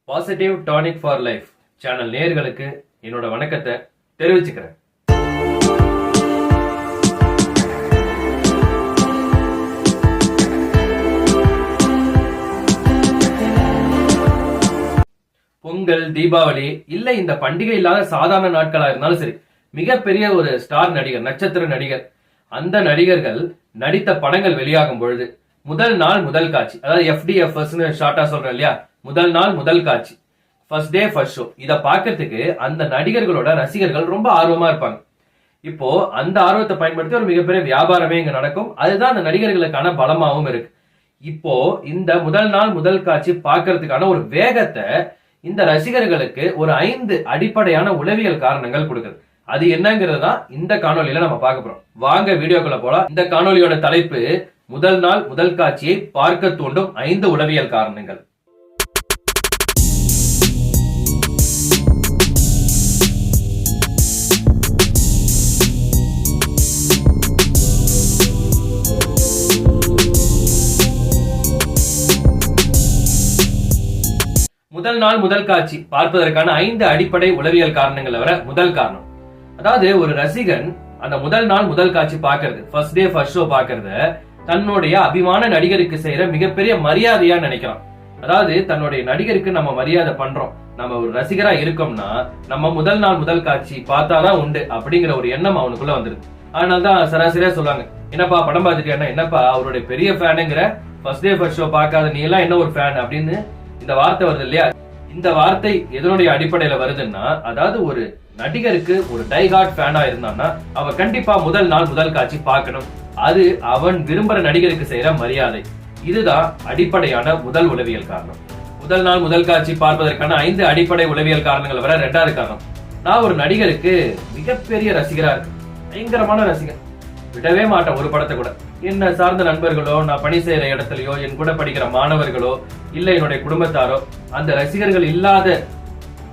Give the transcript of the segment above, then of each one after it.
Positive tonic for life channel நேயர்களுக்கு என்னோட வணக்கத்தை தெரிவிச்சுக்கிறேன். பொங்கல், தீபாவளி இல்ல இந்த பண்டிகை இல்லாத சாதாரண நாட்களா இருந்தாலும் சரி, மிகப்பெரிய ஒரு ஸ்டார் நடிகர், நட்சத்திர நடிகர், அந்த நடிகர்கள் நடித்த படங்கள் வெளியாகும் பொழுது முதல் நாள் முதல் காட்சி, அதாவது FDFS ஷார்ட்டா சொல்றேன் இல்லையா, முதல் நாள் முதல் காட்சி, ஃபர்ஸ்ட் டே ஃபர்ஸ்ட் ஷோ, இத பாக்கிறதுக்கு அந்த நடிகர்களோட ரசிகர்கள் ரொம்ப ஆர்வமா இருப்பாங்க. இப்போ அந்த ஆர்வத்தை பயன்படுத்தி ஒரு மிகப்பெரிய வியாபாரமே இங்க நடக்கும். அதுதான் அந்த நடிகர்களுக்கான பலமாவும் இருக்கு. இப்போ இந்த முதல் நாள் முதல் காட்சி பாக்குறதுக்கான ஒரு வேகத்தை இந்த ரசிகர்களுக்கு ஒரு 5 அடிப்படையான உளவியல் காரணங்கள் கொடுக்குது. அது என்னங்கிறதா இந்த காணொலியில நம்ம பார்க்க போறோம். வாங்க வீடியோக்குள்ள போலாம். இந்த காணொலியோட தலைப்பு முதல் நாள் முதல் காட்சியை பார்க்க தூண்டும் 5 உளவியல் காரணங்கள். முதல் நாள் முதல் காட்சி பார்ப்பதற்கான 5 அடிப்படை உளவியல் காரணங்கள் வர முதல் காரணம், அதாவது ஒரு ரசிகன் அந்த முதல் நாள் முதல் காட்சி பாக்குறது, ஃபர்ஸ்ட் டே ஃபர்ஸ்ட் ஷோ பாக்குறத தன்னுடைய அபிமான நடிகருக்கு செய்யற மிகப்பெரிய மரியாதையா நினைக்கிறான். அதாவது தன்னுடைய நடிகருக்கு நம்ம மரியாதை பண்றோம், நம்ம ஒரு ரசிகரா இருக்கோம்னா நம்ம முதல் நாள் முதல் காட்சி பார்த்தாதான் உண்டு அப்படிங்கிற ஒரு எண்ணம் அவனுக்குள்ள வந்துருது. அதனாலதான் சராசரியா சொல்லுவாங்க, என்னப்பா படம் பார்த்துட்டியா, என்னப்பா அவருடைய பெரிய ஃபேனுங்கிற, ஃபர்ஸ்ட் டே ஃபர்ஸ்ட் ஷோ பார்க்காத நீ எல்லாம் என்ன ஒரு ஃபேன் அப்படின்னு இந்த வார்த்தை வருது இல்லையா. இந்த வார்த்தை எதனுடைய அடிப்படையில வருதுன்னா, அதாவது ஒரு நடிகருக்கு ஒரு டைஹார்ட் ஃபேனா இருந்தான்னா அவன் கண்டிப்பா முதல் நாள் முதல் காட்சி பார்க்கணும். அது அவன் விரும்புற நடிகருக்கு செய்யற மரியாதை. இதுதான் அடிப்படையான முதல் உளவியல் காரணம். முதல் நாள் முதல் காட்சி பார்ப்பதற்கான 5 அடிப்படை உளவியல் காரணங்கள் வர 2வது காரணம், நான் ஒரு நடிகருக்கு மிகப்பெரிய ரசிகரா இருக்கு, பயங்கரமான ரசிகர், விடவே மாட்டேன் ஒரு படத்தை கூட. என்ன சார்ந்த நண்பர்களோ, நான் பணி செய்யற இடத்துலயோ, என் கூட படிக்கிற மாணவர்களோ, இல்ல என்னுடைய குடும்பத்தாரோ, அந்த ரசிகர்கள் இல்லாத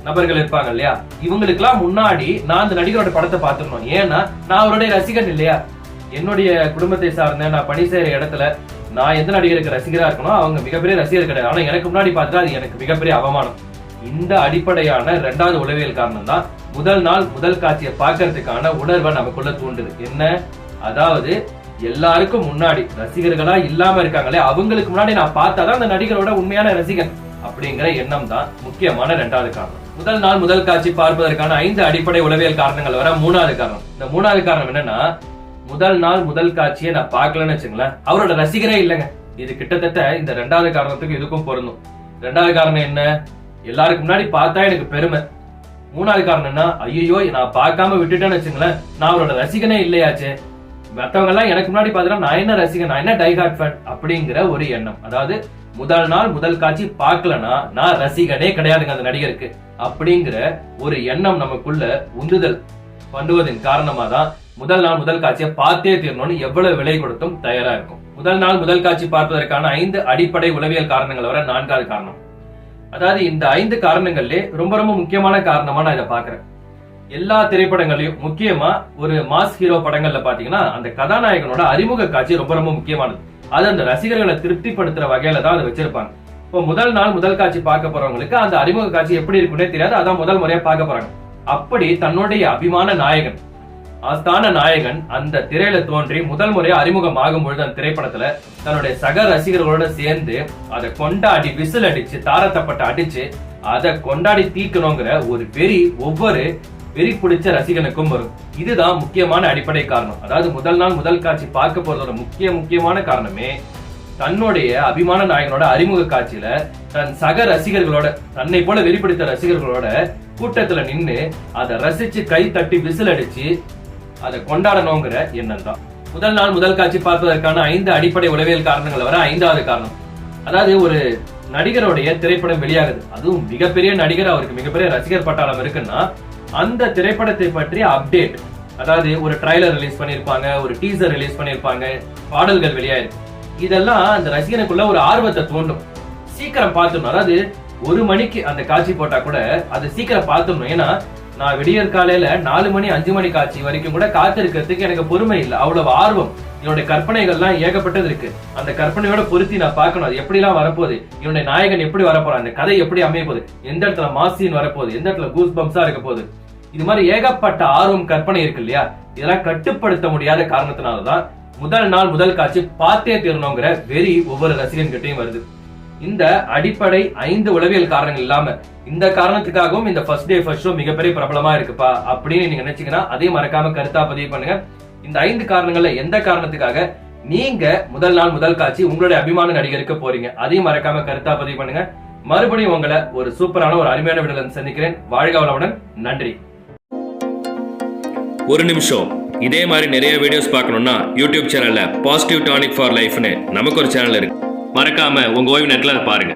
நபர்கள் இருப்பாங்க இல்லையா, இவங்களுக்கு எல்லாம் முன்னாடி நான் அந்த நடிகரோட படத்தை பார்த்துக்கணும். ஏன்னா நான் அவருடைய ரசிகன் இல்லையா. என்னுடைய குடும்பத்தை சார்ந்த, நான் பணி செய்யற இடத்துல நான் எந்த நடிகருக்கு ரசிகரா இருக்கணும், அவங்க மிகப்பெரிய ரசிகர் கிடையாது, ஆனா எனக்கு முன்னாடி பார்த்துட்டா அது எனக்கு மிகப்பெரிய அவமானம். இந்த அடிப்படையான 2வது உளவியல் காரணம் தான் முதல் நாள் முதல் காட்சியை பார்க்கறதுக்கான உணர்வை நமக்குள்ள தூண்டுது. என்ன, அதாவது எல்லாருக்கும் முன்னாடி ரசிகர்களா இல்லாம இருக்காங்களே, அவங்களுக்கு முன்னாடி நான் பார்த்தாதான் அந்த நடிகரோட உண்மையான ரசிகன் அப்படிங்கிற எண்ணம் தான் முக்கியமான 2வது காரணம். முதல் நாள் முதல் காட்சி பார்ப்பதற்கான 5 அடிப்படை உளவியல் காரணங்கள் வர 3வது காரணம். இந்த 3வது காரணம் என்னன்னா, முதல் நாள் முதல் காட்சியை நான் பார்க்கலன்னு வச்சுங்களேன், அவரோட ரசிகரே இல்லைங்க. இது கிட்டத்தட்ட இந்த 2வது காரணத்துக்கு இதுக்கும் பொருந்தும். 2வது காரணம் என்ன, எல்லாருக்கு முன்னாடி பார்த்தா எனக்கு பெருமை. 3வது காரணம் என்ன, ஐயோ நான் பார்க்காம விட்டுட்டேன்னு வச்சுங்களேன், நான் அவரோட ரசிகனே இல்லையாச்சு, மற்றவங்க எல்லாம் எனக்கு முன்னாடி பாத்தீங்கன்னா நான் என்ன ரசிகன், நான் என்ன டைஹார்ட் ஃபேன் அப்படிங்கிற ஒரு எண்ணம். அதாவது முதல் நாள் முதல் காட்சி பார்க்கலனா நான் ரசிகனே கிடையாதுங்க அந்த நடிகருக்கு அப்படிங்கிற ஒரு எண்ணம் நமக்குள்ள உந்துதல் பண்ணுவதன் காரணமா தான் முதல் நாள் முதல் காட்சியை பார்த்தே தீரணும்னு எவ்வளவு விலை கொடுத்தும் தயாரா இருக்கும். முதல் நாள் முதல் காட்சி பார்ப்பதற்கான 5 அடிப்படை உளவியல் காரணங்கள் வர 4வது காரணம், அதாவது இந்த 5 காரணங்கள்ல ரொம்ப ரொம்ப முக்கியமான காரணமா நான் இதை பாக்குறேன். எல்லா திரைப்படங்களையும், முக்கியமா ஒரு மாஸ் ஹீரோ படங்கள்ல பாத்தீங்கன்னா அந்த கதாநாயகனோட அறிமுக காட்சி ரொம்ப ரொம்ப முக்கியமானது. அது அந்த ரசிகர்களை திருப்திப்படுத்துற வகையில தான் அதை வச்சிருப்பாங்க. இப்போ முதல் நாள் முதல் காட்சி பார்க்க போறவங்களுக்கு அந்த அறிமுக காட்சி எப்படி இருக்குன்னே தெரியாது, அதான் முதல் முறையா பார்க்க போறாங்க. அப்படி தன்னுடைய அபிமான நாயகன், ஆஸ்தான நாயகன் அந்த திரையில தோன்றி முதல் முறையா அறிமுகம் ஆகும் பொழுது அந்த திரைப்படத்துல தன்னுடைய சக ரசிகர்களோட சேர்ந்து அதை கொண்டாடி விசில் அடிச்சு தாரத்தப்பட்ட அடிச்சு அதை கொண்டாடி தீர்க்கணுங்கிற ஒரு வெறி ஒவ்வொரு வெறி பிடிச்ச ரசிகனுக்கும் வரும். இதுதான் முக்கியமான அடிப்படை காரணம். அதாவது முதல் நாள் முதல் காட்சி பார்க்க போறதோட முக்கியமான காரணமே தன்னுடைய அபிமான நாயகனோட அறிமுக காட்சியில தன் சக ரசிகர்களோட, தன்னை போல வெறி பிடித்த ரசிகர்களோட கூட்டத்துல நின்னு அதை ரசிச்சு கை தட்டி விசில் அடிச்சு அதை கொண்டாடணுங்கிற எண்ணம் தான். முதல் நாள் முதல் காட்சி பார்ப்பதற்கான 5 அடிப்படை உளவியல் காரணங்கள் வர 5வது காரணம், அதாவது ஒரு நடிகருடைய திரைப்படம் வெளியாகுது, அதுவும் மிகப்பெரிய நடிகர், அவருக்கு மிகப்பெரிய ரசிகர் பட்டாளம் இருக்குன்னா அந்த திரைப்படத்தை பற்றிய அப்டேட், அதாவது ஒரு ட்ரைலர் ரிலீஸ் பண்ணிருப்பாங்க, ஒரு டீசர் ரிலீஸ் பண்ணிருப்பாங்க, பாடல்கள் வெளியாயிருக்கு, இதெல்லாம் அந்த ரசிகனுக்குள்ள ஒரு ஆர்வத்தை தூண்டும். சீக்கிரம் பார்த்துடணும், அதாவது 1 மணிக்கு அந்த காட்சி போட்டா கூட அது சீக்கிரம் பார்த்துடணும். ஏன்னா நான் விடியற் காலையில 4 மணி 5 மணி காட்சி வரைக்கும் கூட காத்திருக்கிறதுக்கு எனக்கு பொறுமை இல்லை. அவ்வளவு ஆர்வம். என்னுடைய கற்பனைகள்லாம் ஏகப்பட்டது இருக்கு. அந்த கற்பனையோட பொருத்தி நான் பார்க்கணும் அது எப்படி எல்லாம் வரப்போகுது, என்னுடைய நாயகன் எப்படி வரப்போறான், அந்த கதை எப்படி அமைய போகுது, எந்த இடத்துல மாசின் வரப்போகுது, எந்த இடத்துல கூஸ் பம்ப்ஸா இருக்க போகுது, இது மாதிரி ஏகப்பட்ட ஆர்வம் கற்பனை இருக்கு இல்லையா. இதெல்லாம் கட்டுப்படுத்த முடியாத காரணத்தினாலதான் முதல் நாள் முதல் காட்சி பார்த்தே தீரணுங்கிற வெறி ஒவ்வொரு ரசிகன் கிட்டையும் வருது. இந்த அடிப்படை 5 உளவியல் காரணங்கள் இல்லாம இந்த காரணத்துக்காகவும் இந்த ஃபர்ஸ்ட் டே ஃபர்ஸ்ட் ஷோ மிகப்பெரிய பிரபலமா இருக்குப்பா அப்படின்னு நீங்க நினைச்சீங்கன்னா அதையும் மறக்காம கருத்தா பதிவு பண்ணுங்க. இந்த 5 காரணங்கள்ல எந்த காரணத்துக்காக நீங்க முதல் நாள் முதல் காட்சி உங்களுடைய அபிமான நடிகருக்கு போறீங்க அதையும் மறக்காம கருத்தா பதிவு பண்ணுங்க. மறுபடியும் உங்களை ஒரு சூப்பரான ஒரு அருமையான விடலன் சந்திக்கிறேன். வாழ்க வளமுடன். நன்றி. ஒரு நிமிஷம். இதே மாதிரி நிறைய வீடியோஸ் பார்க்கணும்னா யூடியூப் சேனல்ல பாசிட்டிவ் டானிக் ஃபார் லைஃப்னு நமக்கு ஒரு சேனல் இருக்கு. மறக்காம உங்க ஓய்வு நேரத்துல பாருங்க.